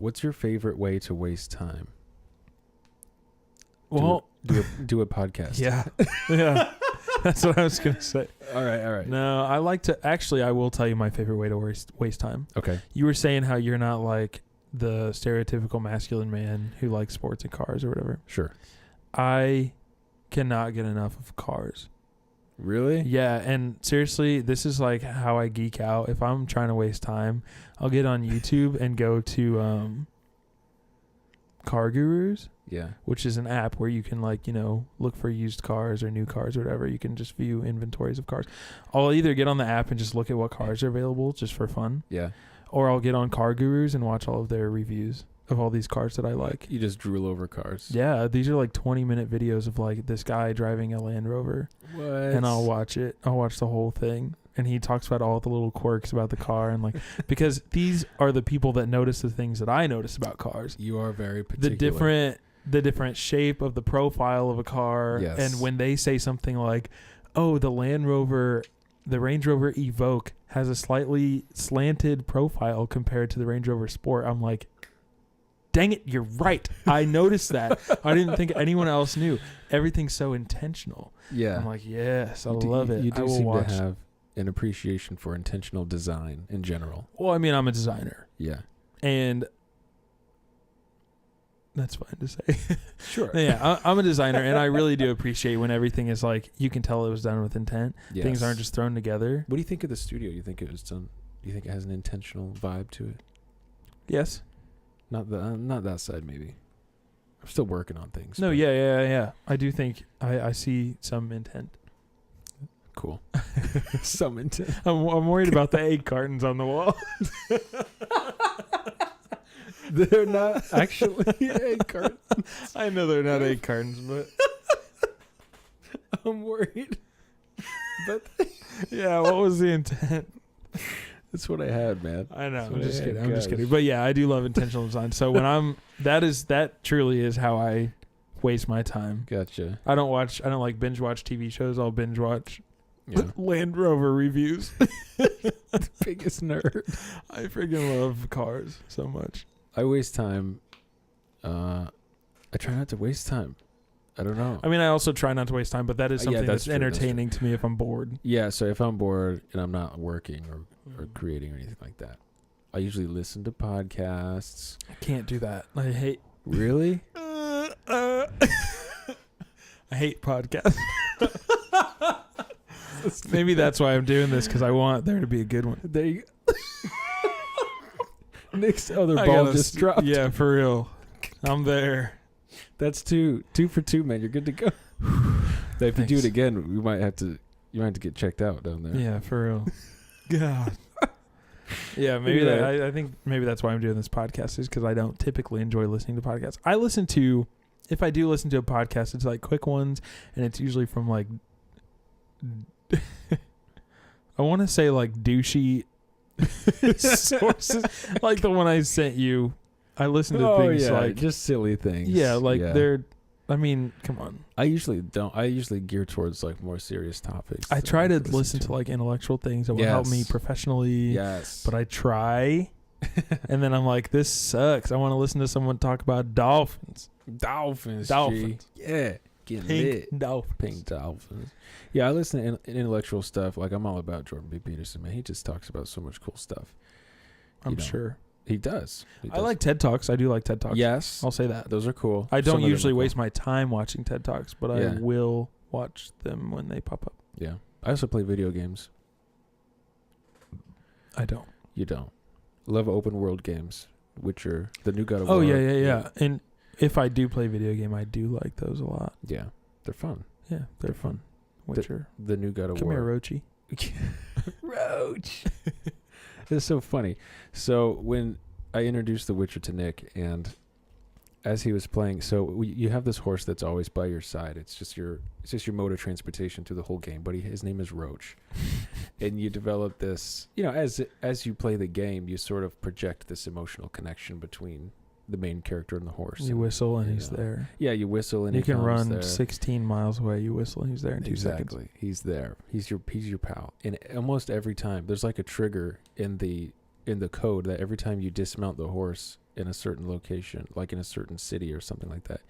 what's your favorite way to waste time? Well, do a podcast. yeah. Yeah. That's what I was going to say. All right. No, I like to... Actually, I will tell you my favorite way to waste time. Okay. You were saying how you're not like the stereotypical masculine man who likes sports and cars or whatever. Sure. I cannot get enough of cars. Really? Yeah, and seriously, this is like how I geek out. If I'm trying to waste time, I'll get on YouTube and go to Car Gurus, Yeah. which is an app where you can look for used cars or new cars or whatever. You can just view inventories of cars. I'll either get on the app and just look at what cars are available just for fun, Yeah. or I'll get on Car Gurus and watch all of their reviews of all these cars that I like. You just drool over cars. Yeah, these are like 20-minute videos of like this guy driving a Land Rover. What? And I'll watch it. I'll watch the whole thing. And he talks about all the little quirks about the car and like because these are the people that notice the things that I notice about cars. You are very particular. The different shape of the profile of a car. Yes. And when they say something like, "Oh, the Range Rover Evoque has a slightly slanted profile compared to the Range Rover Sport," I'm like, dang it, you're right. I noticed that. I didn't think anyone else knew. Everything's so intentional. Yeah. I'm like, yes, I love it. You I do will seem watch. to have an appreciation for intentional design in general. Well, I mean, I'm a designer, Yeah. and that's fine to say. Sure. Yeah, I'm a designer, and I really do appreciate when everything is like, you can tell it was done with intent. Yes. Things aren't just thrown together. What do you think of the studio? Do you think it was done? Do you think it has an intentional vibe to it? Yes. Not that side, maybe. I'm still working on things. No, but yeah. I do think I see some intent. Cool. Some intent. I'm worried about the egg cartons on the wall. They're not actually egg cartons. I know they're not egg cartons, but I'm worried. But yeah, what was the intent? that's what I had, man. I know. That's I'm what just I kidding. had, I'm just guys. kidding. But yeah, I do love intentional design. So when that truly is how I waste my time. Gotcha. I don't like binge watch TV shows. I'll binge watch Yeah. Land Rover reviews. Biggest nerd. I freaking love cars so much. I waste time. I try not to waste time. I don't know. I mean, I also try not to waste time, but that is Yeah, something that's that's true, that's entertaining to me if I'm bored. Yeah, so if I'm bored and I'm not working or creating or anything like that, I usually listen to podcasts. I can't do that. I hate. Really? I hate podcasts. Maybe that's why I'm doing this, because I want there to be a good one. There you go. Nick's other I ball gotta just dropped. Yeah, for real. I'm there. That's two for two, man. You're good to go. If you do it again, you might have to get checked out down there. Yeah, for real. God. Yeah, maybe Yeah. that. I think maybe that's why I'm doing this podcast, is because I don't typically enjoy listening to podcasts. If I do listen to a podcast, it's like quick ones, and it's usually from like, I want to say like douchey sources, like the one I sent you. I listen to things like just silly things. they're. I mean, come on. I usually don't. I usually gear towards like more serious topics. I that try to can listen to like intellectual things that will help me Yes. professionally. Yes, But I try, and then I'm like, this sucks. I want to listen to someone talk about dolphins. dolphins. Dolphins. G. Yeah, get Pink lit. dolphins. Pink dolphins. Yeah, I listen to intellectual stuff. Like I'm all about Jordan B. Peterson. Man, he just talks about so much cool stuff. I'm You know, sure. He does. I like TED Talks. I do like TED Talks. Yes, I'll say that. those are cool. I Some don't of them usually are cool. waste my time watching TED Talks, but Yeah. I will watch them when they pop up. Yeah, I also play video games. I don't. You don't. Love open world games. Witcher, the new God of Oh, War. yeah. And if I do play video game, I do like those a lot. Yeah, they're fun. Yeah, they're fun. Witcher. The new God of Come War. here, Roachy. Roach. It's so funny. So when I introduced The Witcher to Nick, and as he was playing, you have this horse that's always by your side. It's just your mode of transportation through the whole game. But his name is Roach, and you develop this. You know, as you play the game, you sort of project this emotional connection between the main character and the horse. You whistle and you he's know. there. Yeah, you whistle and You he can comes run there. 16 miles away. You whistle and he's there in 2 seconds. Exactly. He's there. He's your pal. And almost every time there's like a trigger in the code that every time you dismount the horse in a certain location, like in a certain city or something like that,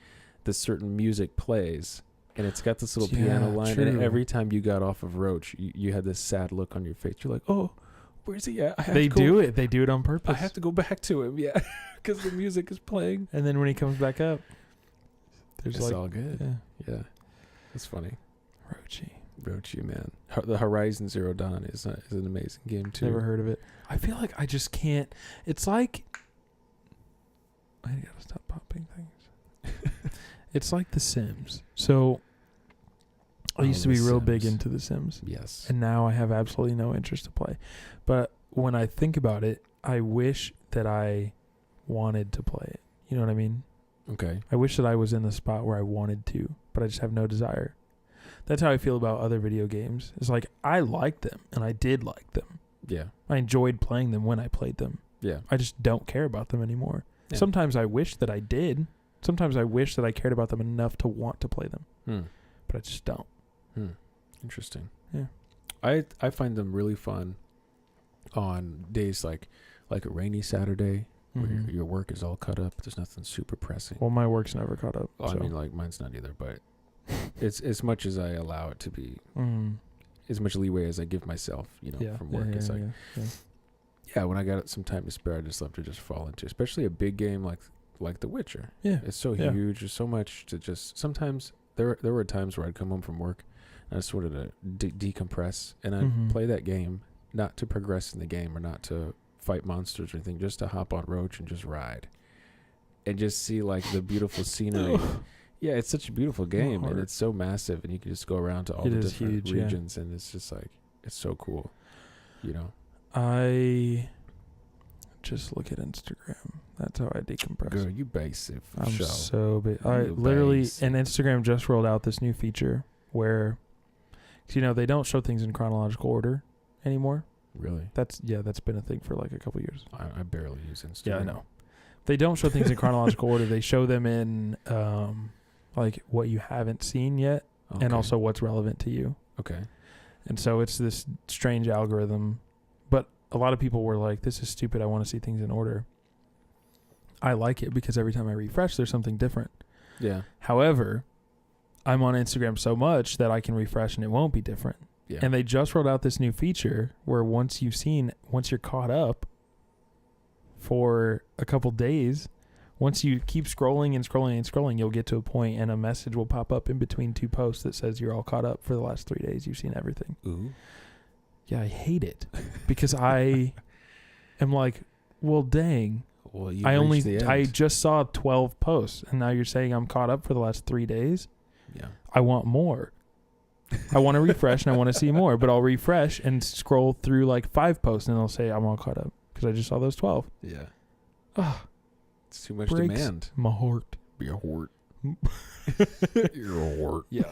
this certain music plays, and it's got this little piano line, and true. every time you got off of Roach, you had this sad look on your face. You're like, oh, where's he at? They do it. They do it on purpose. I have to go back to him, yeah, because the music is playing. And then when he comes back up, there's It's like, all good. yeah, Yeah, that's funny. Roachy. Man. The Horizon Zero Dawn is an amazing game too. Never heard of it. I feel like I just can't. It's like I gotta stop popping things. It's like The Sims. So I used to be The real big Sims. into The Sims, Yes. and now I have absolutely no interest to play. But when I think about it, I wish that I wanted to play it. You know what I mean? Okay. I wish that I was in the spot where I wanted to, but I just have no desire. That's how I feel about other video games. It's like I liked them, and I did like them. Yeah. I enjoyed playing them when I played them. Yeah. I just don't care about them anymore. Yeah. Sometimes I wish that I did. Sometimes I wish that I cared about them enough to want to play them, but I just don't. Interesting. Yeah. I find them really fun on days like a rainy Saturday where Mhm. your work is all cut up. There's nothing super pressing. Well, my work's never caught up. I so. mean, like mine's not either, but it's as much as I allow it to be, Mhm. as much leeway as I give myself, Yeah. from work. It's like, yeah, when I got some time to spare, I just love to just fall into, especially a big game like The Witcher. Yeah. It's so Yeah. huge. There's so much to just. Sometimes there were times where I'd come home from work, and I just wanted to decompress, and I'd Mhm. play that game, not to progress in the game or not to fight monsters or anything, just to hop on Roach and just ride, and just see like the beautiful scenery. Yeah, it's such a beautiful game, and heart. it's so massive, and you can just go around to all It the is different huge, yeah. regions, and it's just like it's so cool, I just look at Instagram. That's how I decompress. Girl, you basic for I'm sure. so big. I You literally, basic. and Instagram just rolled out this new feature where, 'cause, they don't show things in chronological order anymore. Really, That's been a thing for like a couple years. I barely use Instagram. Yeah, I know. They don't show things in chronological order. They show them in like what you haven't seen yet, Okay. and also what's relevant to you. okay. And so it's this strange algorithm. But a lot of people were like, "This is stupid. I want to see things in order." I like it because every time I refresh, there's something different. Yeah, However, I'm on Instagram so much that I can refresh and it won't be different. yeah. And they just rolled out this new feature where once you're caught up for a couple days, once you keep scrolling and scrolling and scrolling, you'll get to a point and a message will pop up in between two posts that says you're all caught up for the last 3 days. You've seen everything. Ooh. Yeah, I hate it because I am like, well, dang. Well, you I just saw 12 posts and now you're saying I'm caught up for the last 3 days. yeah. I want more. I want to refresh and I want to see more, but I'll refresh and scroll through like 5 posts and it'll say I'm all caught up because I just saw those 12. Yeah. Ah, It's too much breaks demand. my heart. Be a hort. You're a hort. Yeah.